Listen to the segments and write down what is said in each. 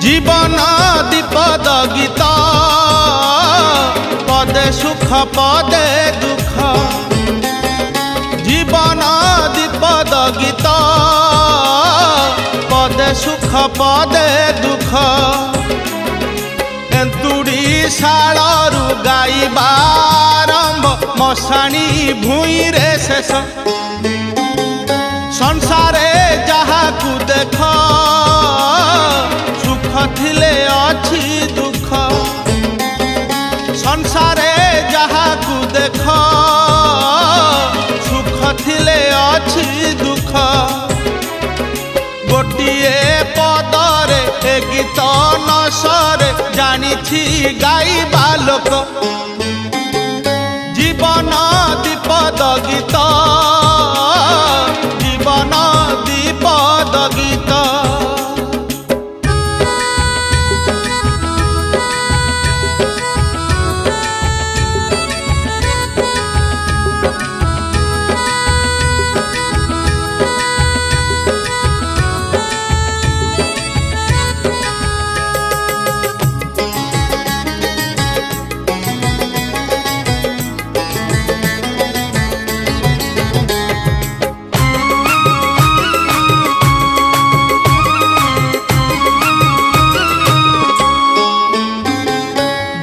जीवन दीपद गीत पदे सुख पदे दुख जीवन दीपद गीत पदे सुख पदे दुख एंतुड़ी शालू गाइबा आरंभ मशाणी भूई रे शेष संसारे जहा को देख थिले अच्छी दुख संसारे जहा को देख सुख थिले अच्छी दुख गोटिए पदरे ए गीत नसरे जानी गाइबा लोक जीवन दीपद गीत जीवन दीपद गीत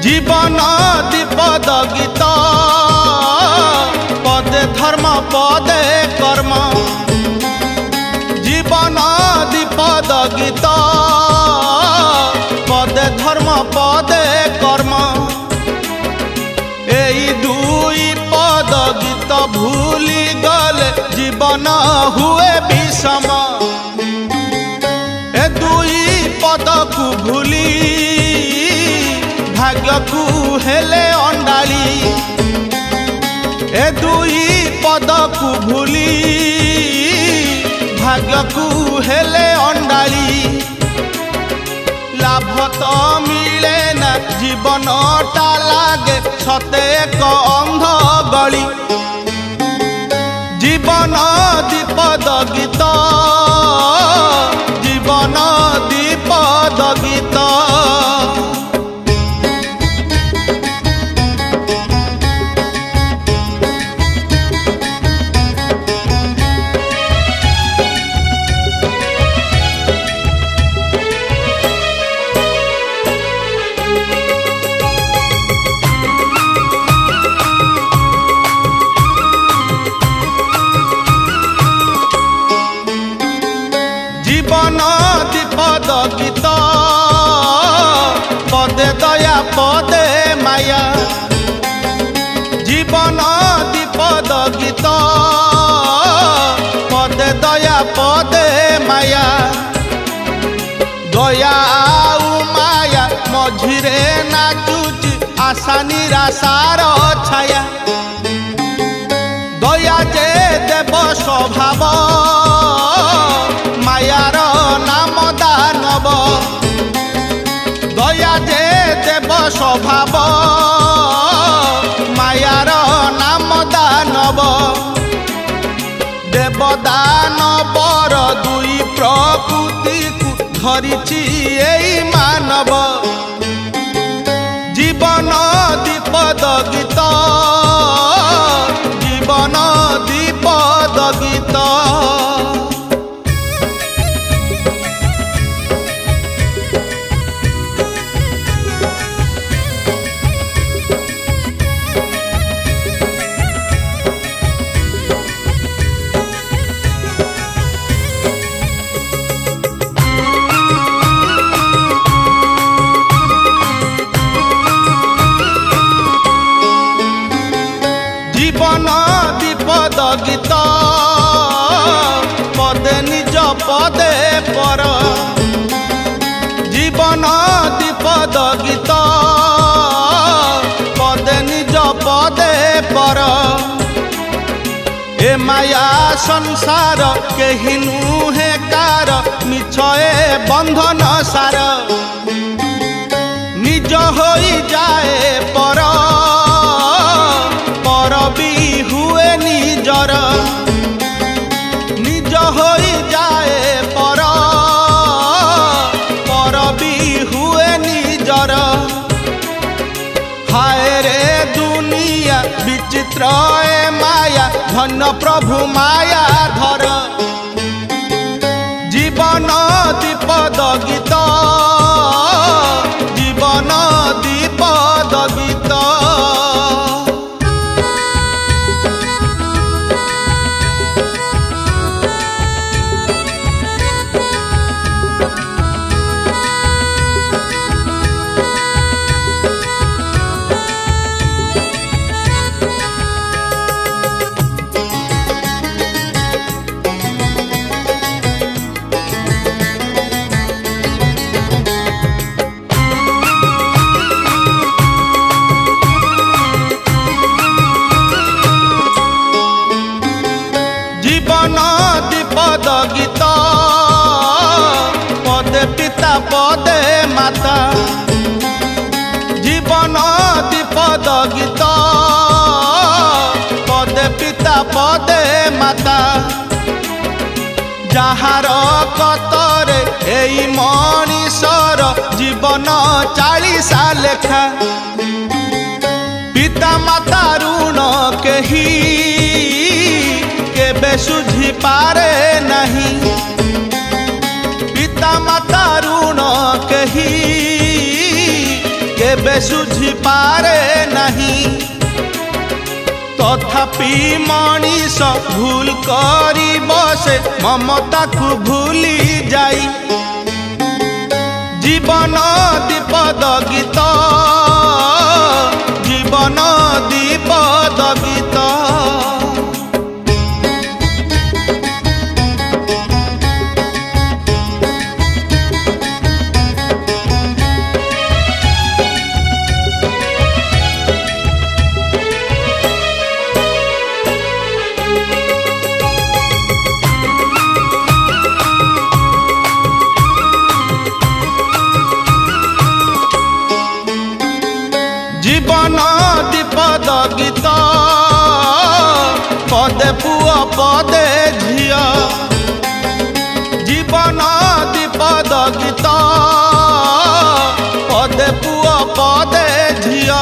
जीवन दीपद गीत पदे धर्म पदे कर्म जीवन दीपद गीत पदे धर्म पदे कर्म एई दुई पद गीत भूली गले जीवन हुए विषम ए दुई पद को भूली भाग्य को हेले अंडाली ए दुई पद को भूली भाग्य को हेले अंडाली लाभ तो मिले ना जीवन टा लागे सते एक अंध गली जीवन दीपद गीत जीवन दीपद गीत जीवन दीपद गीत पदे दया पदे माया जीवन दीपद गीत पदे दया पदे माया दया आउ माया मझिरे नाचुची आशा निराशार छाया दया जे देव स्वभाव मायार नाम दानव दया जे देव स्वभाव मायार नाम दानव देव दानवर दुई प्रकृति को धरिछि एई मानव जीवन दीपद गीत जीवन दीपद गीत ए माया संसार केहि नुहे कार मिछ ए बंधन सार निज होई जाए पर पर भी हुए निजर निज होई जाए पर पर भी हुए निजर हाय रे दुनिया विचित्र ए माया धन प्रभु माया धर जीवन दीपद गीत जीवन दीपद गीत जीवन दीपद गीत पदे पिता पदे माता जीवन दीपद गीत पदे पिता पदे माता जहार कतरे एई मनीषर जीवन 40 लेखा पिता माता ऋण केही केबे सुझी पारे नहीं पिता माता ऋण केही केबे सुझी पारे नहीं तथापि मनीष भूल करी बसे ममता को भूली जाई जीवन दीपद गीत जीवन दीपद गीत जीवन दीपद गीत पदे पुआ पदे झिया जीवन दीपद गीत पदे पुआ पदे झिया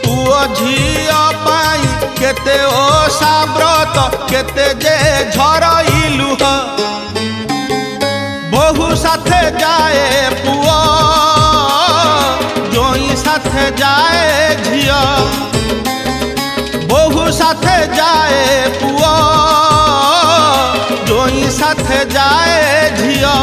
पुआ झिया पाई केते ओषा व्रत केते जे झरई लुह बहु साथे जाए पुआ जोई साथे जाए झिया बहु साथे जाए पुआ जोई साथे जाए झिया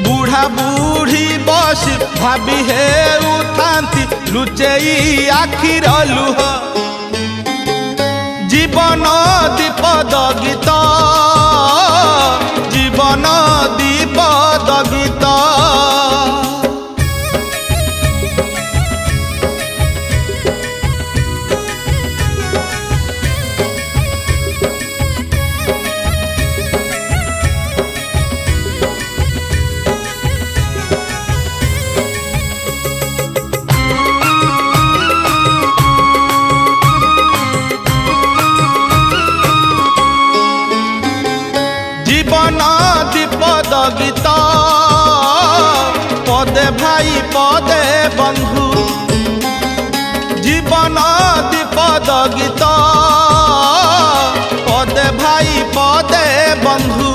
बूढ़ा बूढ़ी बस भाभी हे उठांती लुचेई आखिर लुह जीवन दीपद गीत जीवन दीपद गीत जीवन दीपद गीत पदे भाई पदे बंधु जीवन दीपद गीत पदे भाई पदे बंधु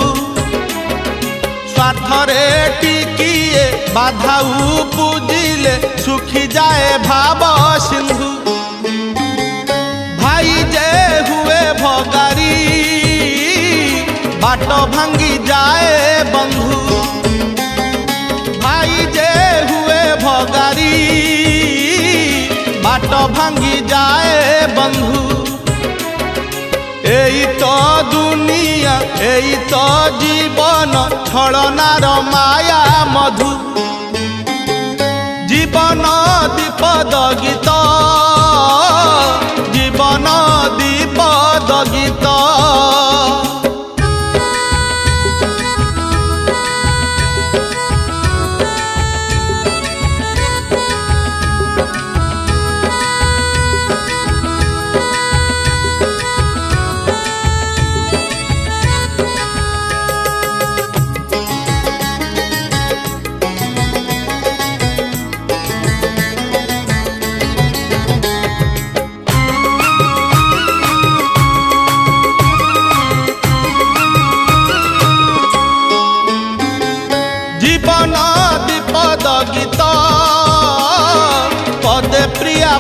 स्वार्थरे टिकिए बाधा पूजिले सुखी जाए भाव सिंधु भाई जे हुए भगारी बाट भांगी जाए बंधु भाई जे हुए भगारी बाट भांगी जाए बंधु एई तो दुनिया एई तो जीवन छलनार माया मधु जीवन दीपद गीत जीवन दी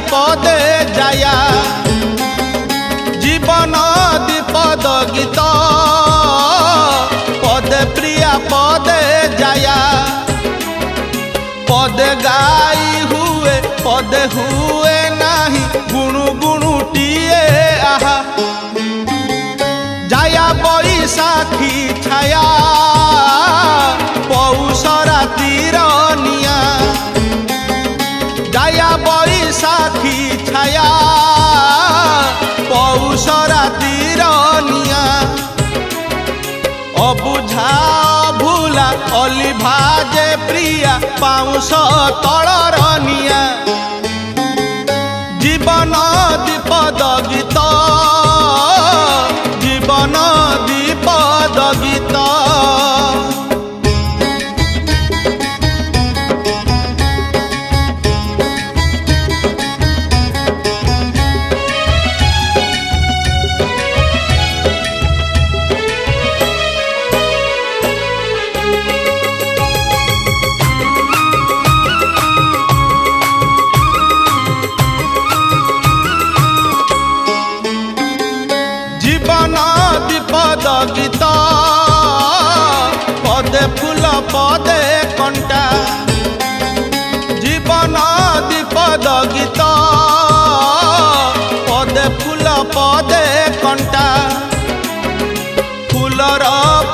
पदे जाया जीवन दीपद गीत पदे प्रिया पदे जाया पदे गाई हुए पदे हुए नाही गुणु गुणुटिए आहा जाया बैसाखी छाया पौष रातिर निया जाया बैसाखी छाया पौष रातिर निया अबुझा भूला अली भाजे प्रिया पाउस तलर निया जीवन दीपद गीत जीवन दीपद गीत दीपद गीत पदे फूल पदे कंटा जीवन दीपद गीत पदे फूल पदे कंटा फूलर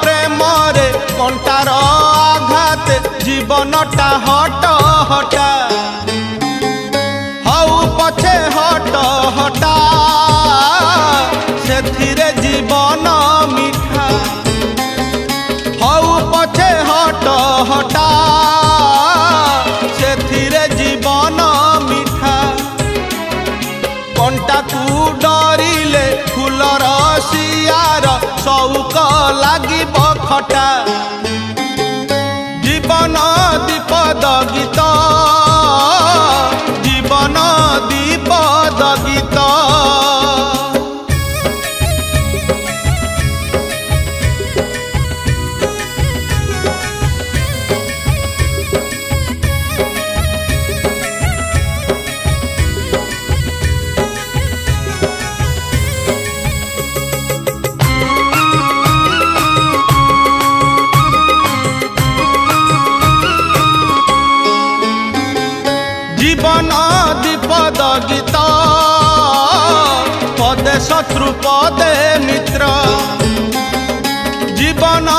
प्रेम रे कंटार आघात जीवनटा हट हटा हऊ पछे हट हटा सेथिरे जीवन मिठा हऊ पछे हट हटा सेथिरे जीवन मिठा कंटा को डरिले फूलर सियार सौक लागिब खटा जीवन दीपद गीत जीवन दीपद गीत जीवन दीपद गीत पदे शत्रु पदे मित्र जीवन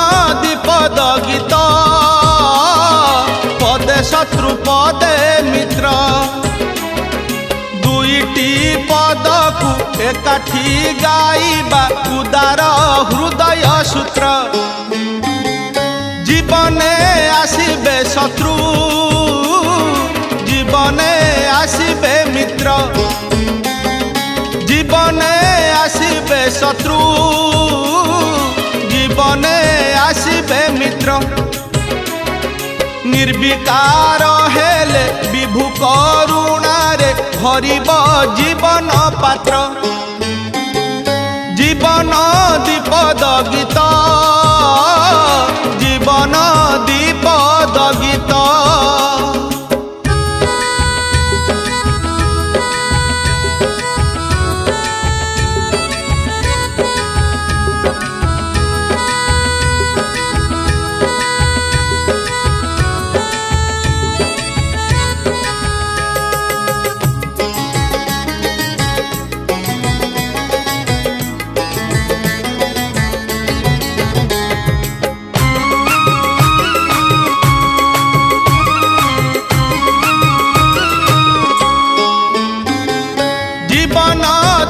दीपद गीत पदे शत्रु पदे मित्र दुईटी पद को एकाठी गाइबा उदार हृदय सूत्र जीवने आसिबे शत्रु जीवने आसिबे मित्र जीवने आसिबे शत्रु जीवने आसिबे मित्र निर्विकार हेले विभु करुणारे भरिब जीवन पात्र जीवन दीपद गीत जीवन दीपद गीत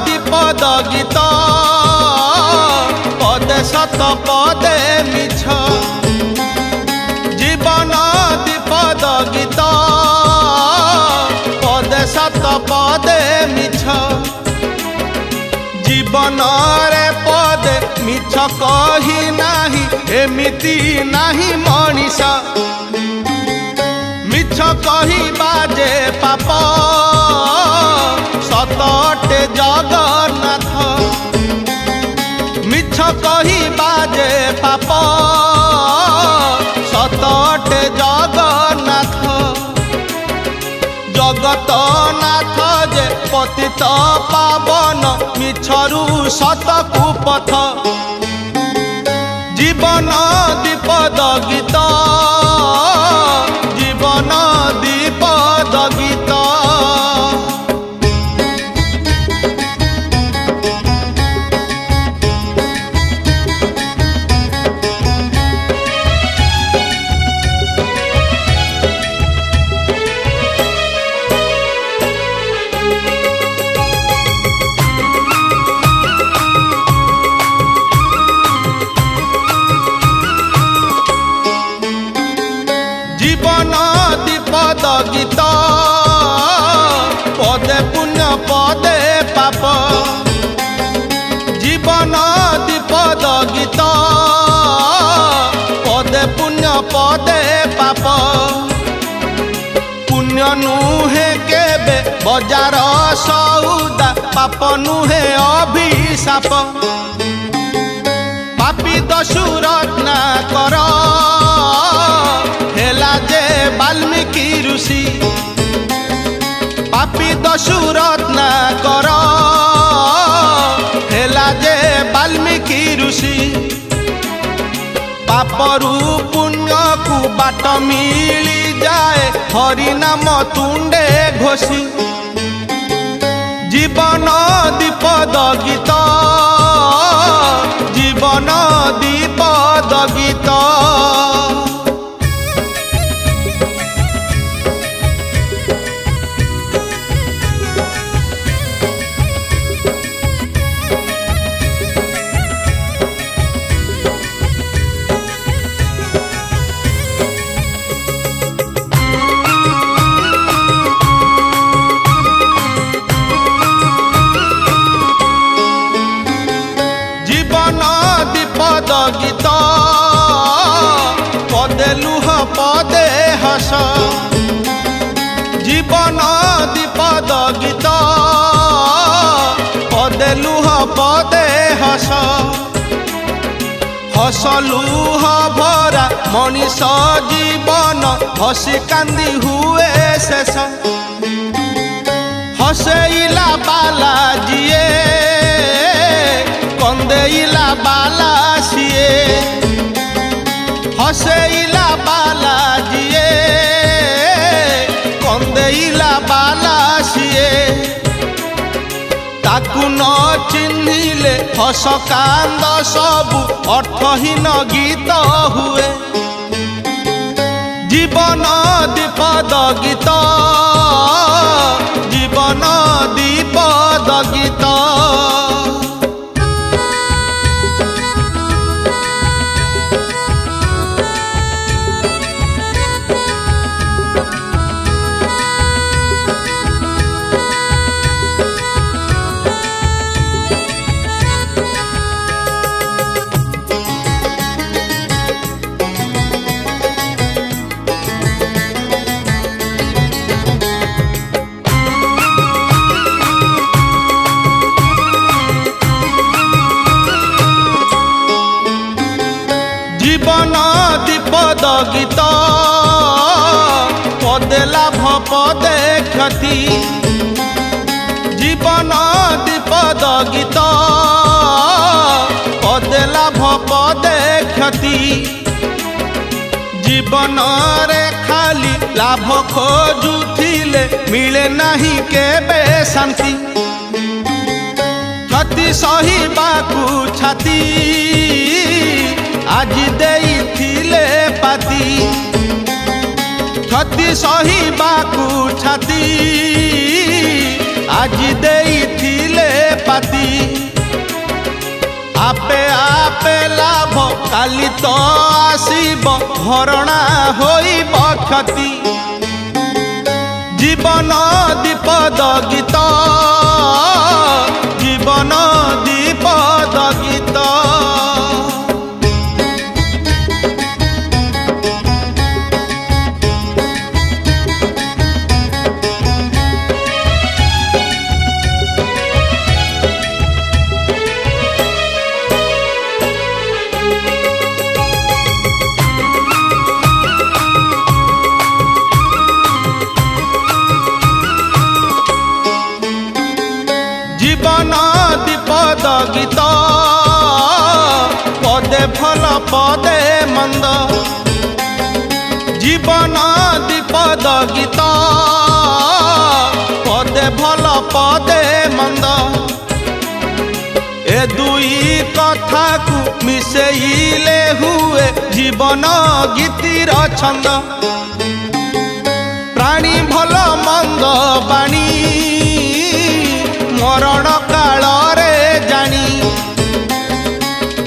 दीपद गीत पदे सत पदे मिछ जीवन दीपद गीत पदे सत पदे मिछ जीवन रे पदे मिछ कही नाही एमिति नाही मनीष मिछ कही बाजे पाप सतटे जगन्नाथ मिछ कही बाजे पाप सतटे जगन्नाथ जगत नाथ जे पतित पावन मिछरु सतकु पथ जीवन दीपद गीत जीवन दीपद गीत गीत पदे पुण्य पदे पाप जीवन दीपद गीत पदे पुण्य पदे पाप पुण्य नुहे केबे बजार सौदा पाप नुहे अभिशाप पापी दशुरत्ना कर हेला जे वाल्मीकि ऋषि पापी दशुरत्ना कर हेला जे वाल्मीकि ऋषि पापरु पुण्य को बाट मिली जाए हरि नाम तुंडे घोषी जीवन दीपद गीत जीवन दीपद गीत गीत पदे लुह पदे हस जीवन दीपद गीत पदे लुह पदे हस हस लुह भरा मनीष जीवन हसी कांदी हुए शेष हसेइला बाला जिए कंदेइला बाला सिए हसेइला बाला जिए कंदेइला बाला सिए ताकु न चिन्हिले हस कांद सबु अर्थहीन गीत हुए जीवन दीपद गीत जीवन दीपद गीत जीवन दीपद गीत पदे लाभ पदे क्षति जीवन दीपद गीत पदे लाभ पदे क्षति जीवन रे खाली लाभ खोजुथिले मिले नहीं केबे शांति क्षति सहिबाकु छाती आज देइथिले पाती क्षति सहिबाकु छाती आज देइथिले पाती आपे आपे लाभ काली तो आसीब भरणा होइब क्षति जीवन दीपद गीत जीवन दीपद गीत विपद गीत पदे भल पदे मंद जीवन विपद गीत पदे भल पदे मंद ए दुई कथा को मिसेइले हुए जीवन गीतिर छंद प्राणी भल मंद बाणी मरण काल रे जानी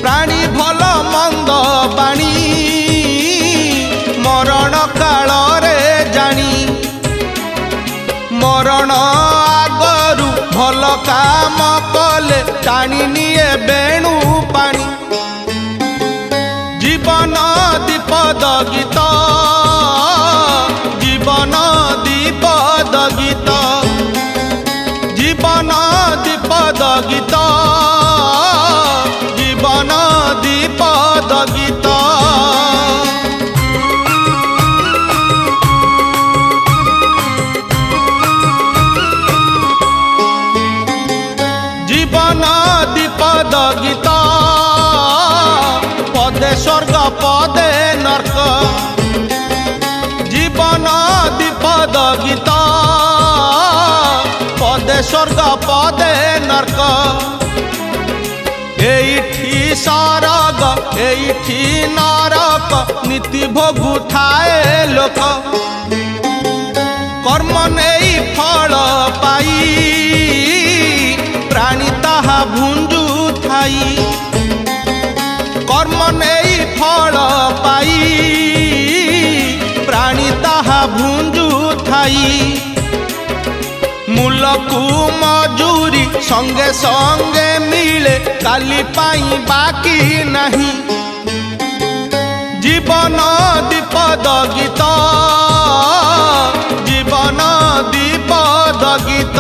प्राणी भल मंद बाणी मरण काल रे जानी मरण आगरु भल काम कले टाणी निए बेणु पानी जीवन दीपद गीत जीवन दीपद गीत जीवन दीपद गीत जीवन दीपद गीत जीवन दीपद गीत पदे स्वर्ग पदे नरक जीवन दीपद गीत पदे स्वर्ग पदे नरक एठी सरग एठी नरक नीति भोगु थाए लोक कर्म नहीं फल पाई प्राणी ताहा भुंजु थाई कर्म नहीं फल पाई प्राणी ताहा भुंजु थाई मूलकु मजूरी संगे संगे मिले काली पाई बाकी नहीं जीवन दीपद गीत जीवन दीपद गीत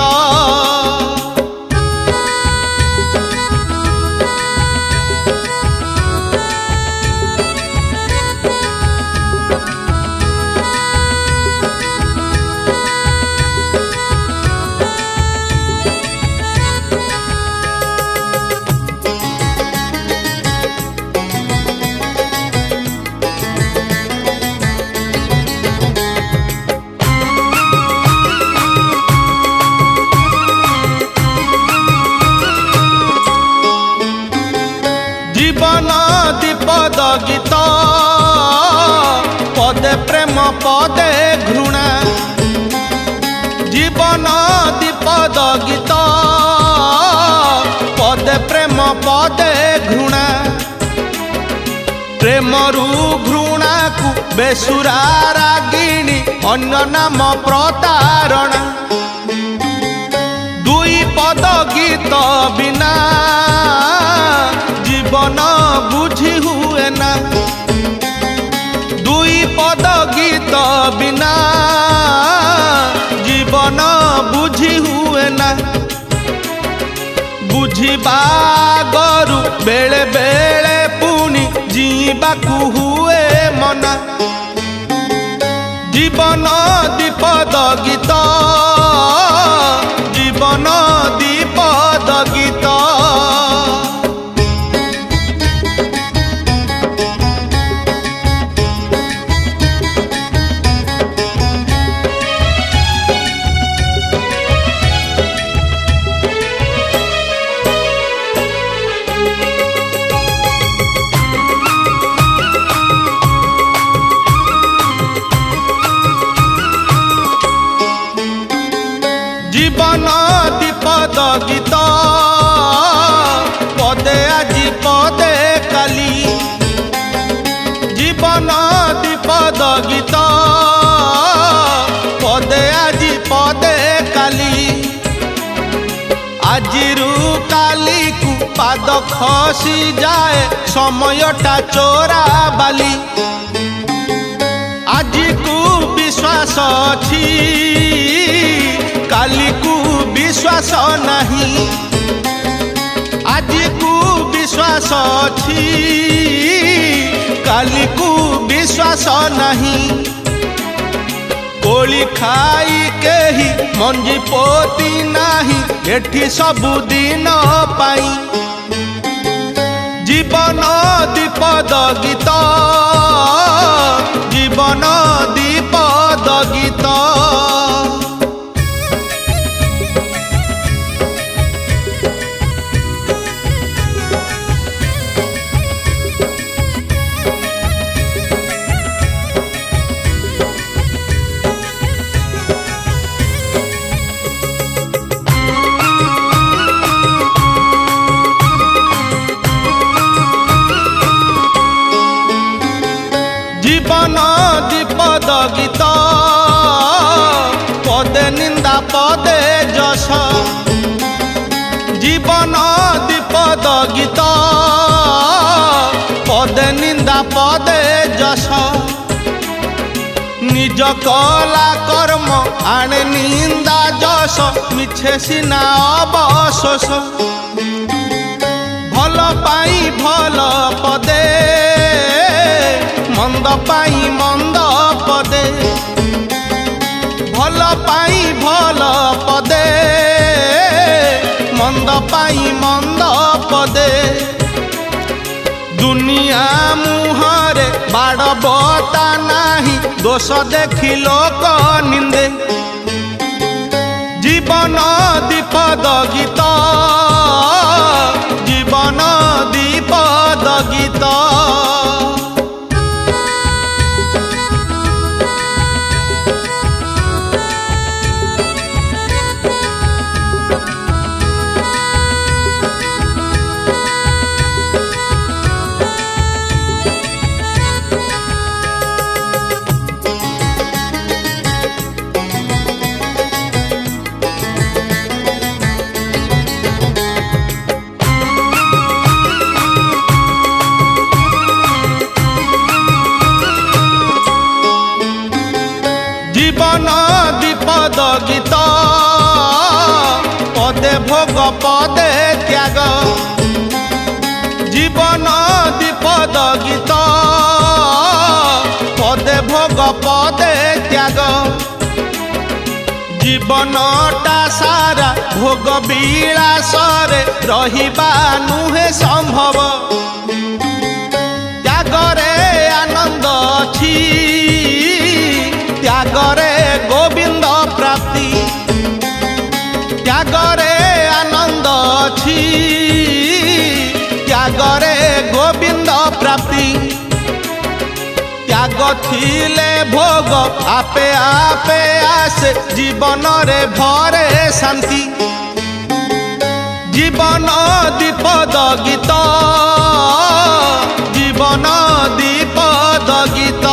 जीवन दीपद गीत पदे प्रेम पदे घृणा जीवन दीपद गीत पदे प्रेम पदे घृणा प्रेमरु घृणा को बेसुरा रागिणी अन्य नाम प्रतारणा दुई पद गीत बिना जीवन बुझी हुए ना दुई पद गीत बिना जीवन बुझी हुए ना बुझिबा गरु बेले बेले पुनी जीवाकु हुए मना जीवन दीपद गीत जीवन दीपद गीत जीवन दीपद गीत पदे आजी पदे काली जीवन दीपद गीत पदे आजी पदे काली आजिरु काली को पाद खसी जाए समयटा चोरा बाली आजी को विश्वास अछि काली को विश्वास नहीं आज को विश्वास अछि काली को विश्वास नहीं कोली खाई के ही मंजी पोती नहीं एठी सबुदिन पाई जीवन दीपद गीत जीवन दीपद गीत जीवन दीपद गीत पदे निंदा पदे जश जीवन दीपद गीत पदे निंदा पदे जश निज कला कर्म आणे निंदा जश मिछे सिना अवशोष भल पाई भल पदे मंद पाई मंद पदे भल पाई भल पदे मंद पाई मंद पदे दुनिया मुहरे बाड़ बता नाही दोष देखी लोक निंदे जीवन दीपद गीत जीवन दीपद गीत जीवन दीपद गीत पदे भोग पदे त्याग जीवन दीपद गीत पदे भोग पदे त्याग जीवनटा सारा भोग विलासरे रहिबा नुहे संभव त्यागरे आनंद अछि त्यागरे गोविंद प्राप्ति त्यागरे आनंद अछि त्यागरे गोविंद प्राप्ति त्याग थिले भोग आपे आपे आसे जीवन रे भरे शांति जीवन दीपद गीत जीवन दीपद गीत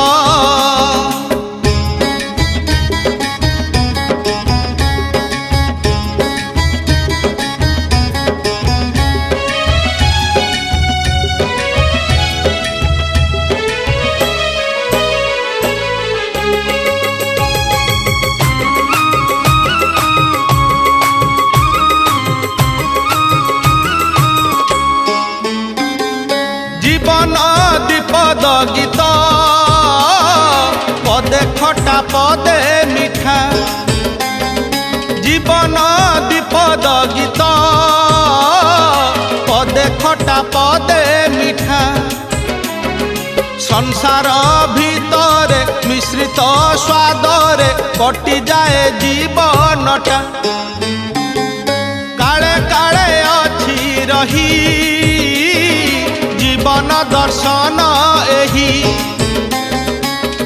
जीवन दीपद गीत पदे खटा पदे मिठा जीवन दीपद गीत पदे खटा पदे मिठा संसार भितरे मिश्रित स्वादरे कटि जाए जीवनटा काले काले अछि रही जीवन दर्शन एही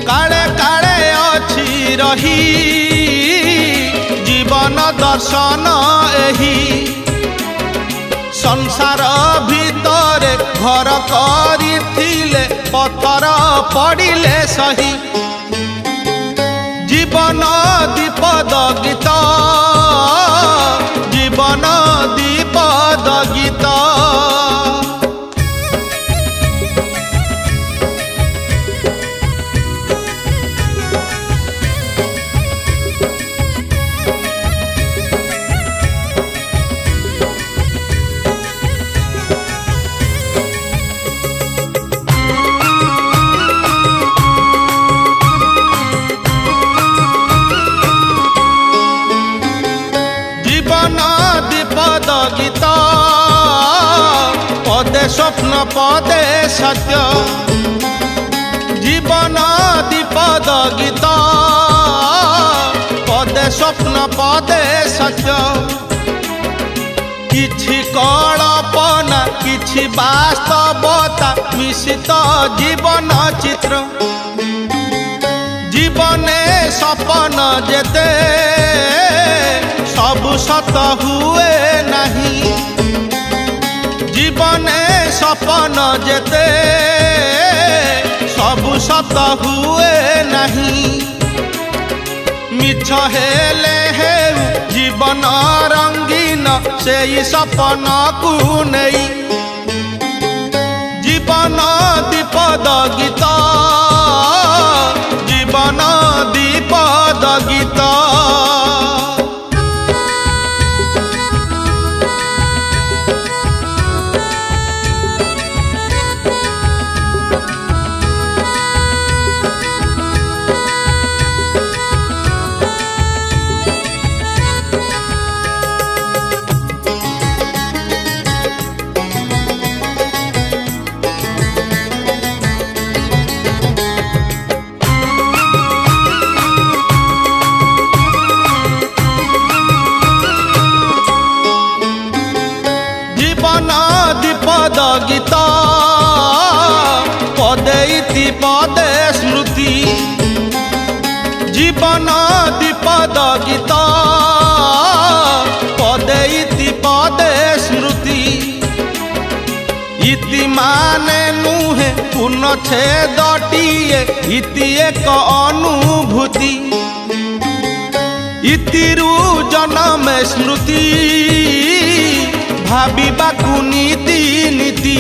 काले काले अछि रही जीवन दर्शन एही संसार भितरे घर करिथिले पत्थर पड़िले सही जीवन दीपद गीत जीवन दीपद गीत द्विपद गीत पदे स्वप्न पदे सत्य जीवन द्विपद गीत पदे स्वप्न पदे सत्य किछि कल्पना किछि वास्तवता मिश्रित जीवन चित्र जीवने सपन जेते सब सत हुए नहीं जीवने सपन जेते सब सत हुए नहीं मिछ हेले हे जीवन रंगीन से सपन को नहीं जीवन द्विपद गीत जीवन द्विपद गीत द्विपद गीत पदे इति पदे स्मृति जीवन द्विपद गीत पदे इति पदे स्मृति इति माने नुहे पूर्णछेदटिए इति एक अनुभूति इतिरु जन्म स्मृति भाविबाकु नीति नीति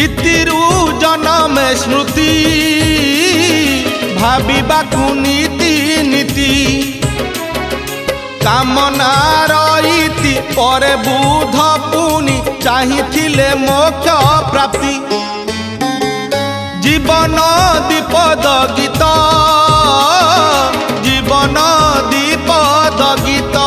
इतिरु जन्म स्मृति भाविबाकु नीति नीति कामनार इति परे बुध पुनि चाहिथिले मोक्ष प्राप्ति जीवन द्विपद गीत जीवन द्विपद गीत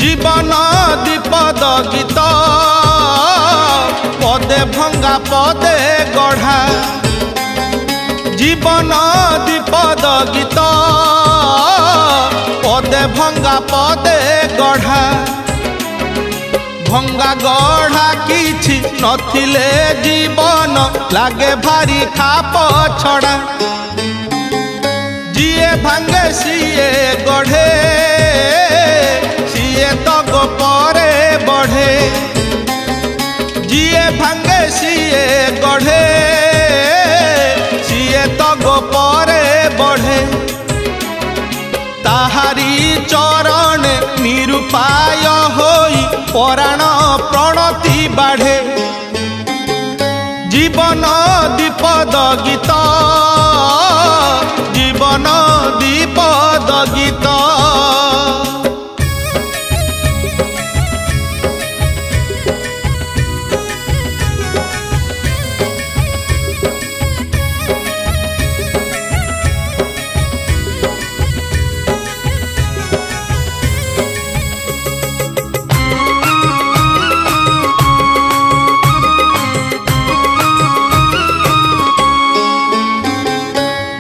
जीवन द्विपद गीत पदे भंगा पदे गढ़ा जीवन द्विपद गीत पदे भंगा पदे गढ़ा भंगा गढ़ा किछि नथिले जीवन लागे भारी खाप छड़ा जिए भांगे सिए गढ़े तग परे बढ़े जिए भांगे सिए गढ़े सिए तग परे बढ़े ताहारी चरण निरुपाय होई पराण प्रणति बाढ़े जीवन द्विपद गीत जीवन द्विपद गीत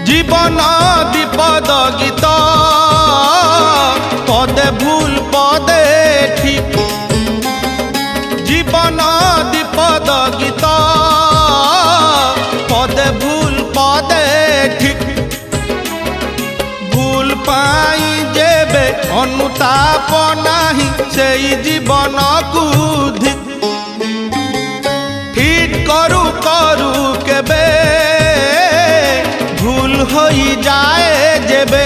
जीवन द्विपद गीत पदे भूल पदे ठीक जीवन द्विपद गीत पदे भूल पदे ठीक भूल पाई जेबे अनुताप नाही सेई जीवन को ठीक करू करू केबे भूल होई जाए जेबे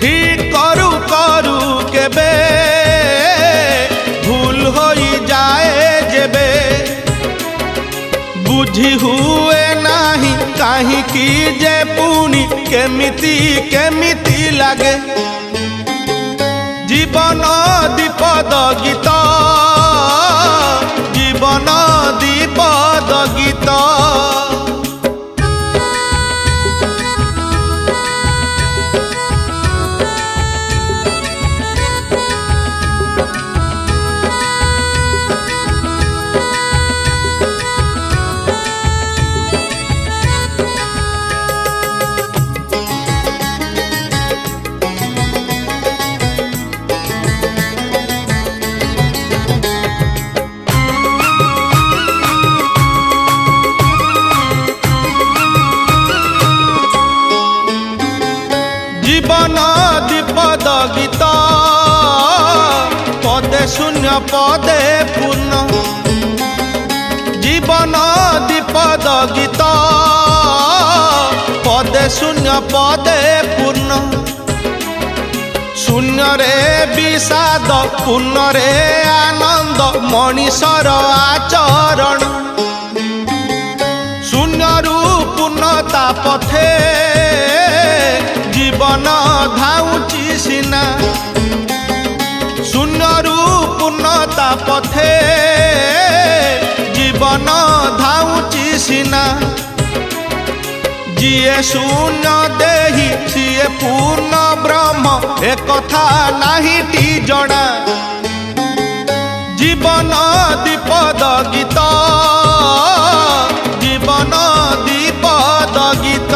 ठीक करू करू केबे भूल होई जाए बुझी हुए नाही कहीं की जे पुणी केमिति केमिति लागे जीवन दीपद गीत जीवन दीपद गीत जीवन दीपद गीत पदे शून्य पदे पूर्ण जीवन दीपद गीत पदे शून्य पदे पूर्ण शून्य रे विषाद पूर्ण रे आनंद मनीषर आचरण शून्य रु पूर्णता पथे जीवन धाउची सिना शून्य रु पूर्णता पथे जीवन धाउची सिना जिए शून्य देही सिए पूर्ण ब्रह्म एक कथा नाही टी जड़ा जीवन दीपद गीत जीवन दीपद गीत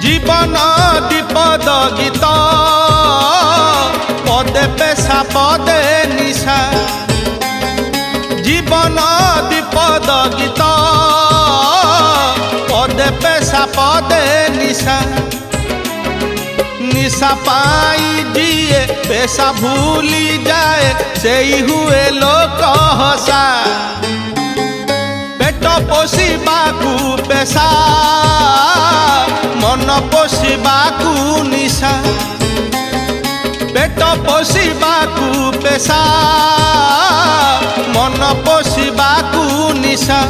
जीवन दीपद गीत पदे पेशा पदे निशा जीवन दीपद गीत पदे पेशा पदे निशा निशा पाई जिए पेशा भूली जाए से ही हुए लोक हसा पेट पोषिबाकू पेशा मन पोषिबाकू निशा पेट पोषिबाकू पेशा मन पोषिबाकू निशा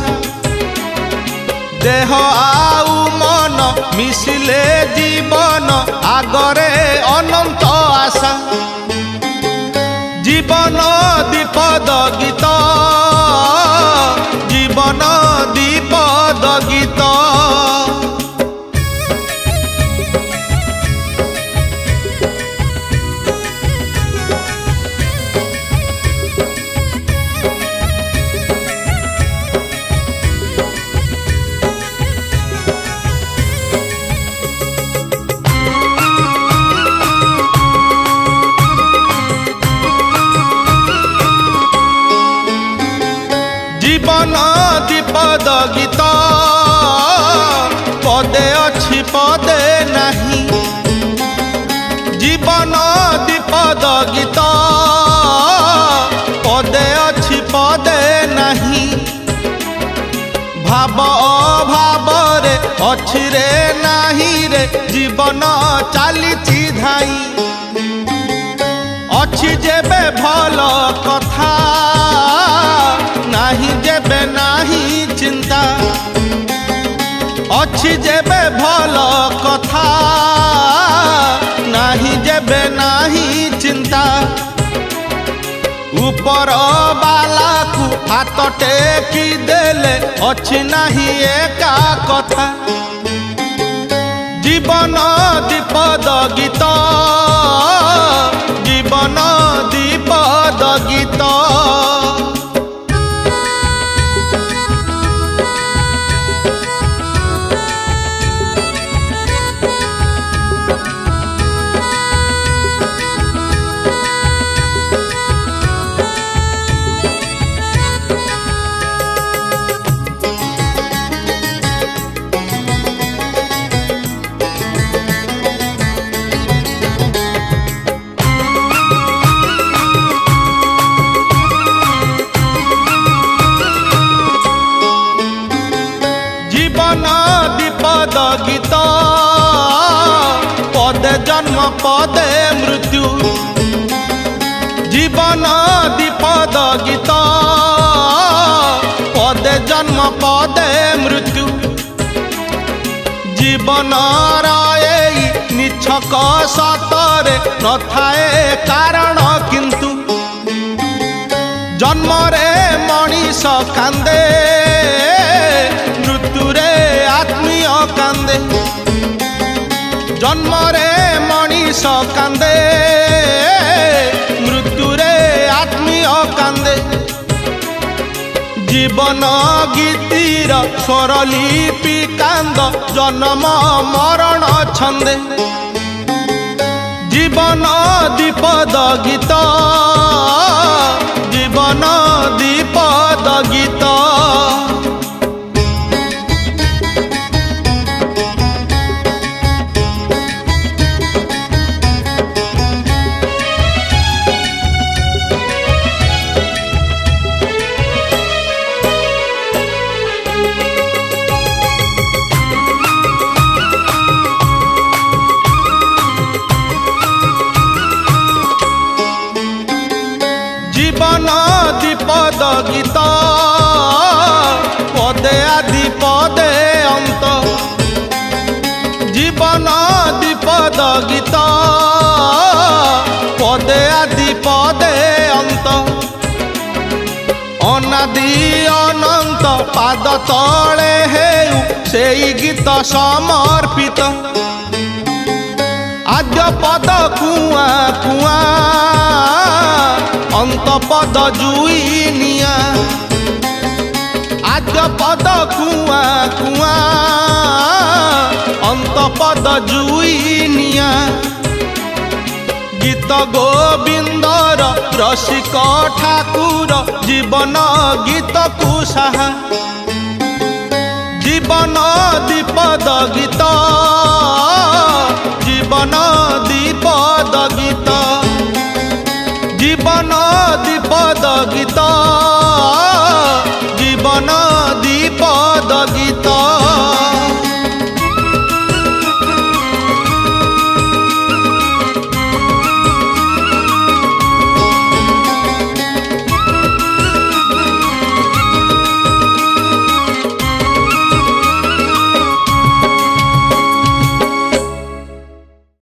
देह आउ मन मिशिले जीवन आगरे अनंत आशा जीवन दीपद गीत जीवन दीपद गीत जीवन दीपद गीत पदे अच्छी पदे नहीं जीवन दीपद गीत पदे अच्छी पदे नहीं भाव अभाव रे अच्छी रे नहीं रे जीवन चली धाई अच्छी जेबे भल कथा नाही जेबे नाही चिंता अच्छी जेबे भल कथा नाही जेबे नाही चिंता ऊपर बाला को हाथ टेकी देले अच्छी नाही एका कथा जीवन दीपद गीत जीवन दीपद गीत पदे मृत्यु जीवन द्विपद गीत पदे जन्म पदे मृत्यु जीवन निछक सतरे न थाए कारण किंतु जन्म रे मनीष कांदे मृत्यु रे आत्मीय कांदे जन्म रे मनीष कांदे मृत्यु रे आत्मीय कांदे जीवन गीतिर स्वरलिपि कांद जन्म मरण छंदे जीवन द्विपद गीत जीवन द्विपद गीत जीवन द्विपद गीत पदे आदि पदे अंत जीवन द्विपद गीत पदे आदि पदे अंत अनादि अनंत पाद तले हेउ सेई गीत समर्पित आद्य पद कुआ कुआ अंत पद जुई निया आद्य पद कुआ कुआ अंत पद जुई निया गीत गोविंदर रसिक ठाकुर जीवन गीत कुसाहा जीवन द्विपद गीत जीवन द्विपद गीत जीवन द्विपद गीत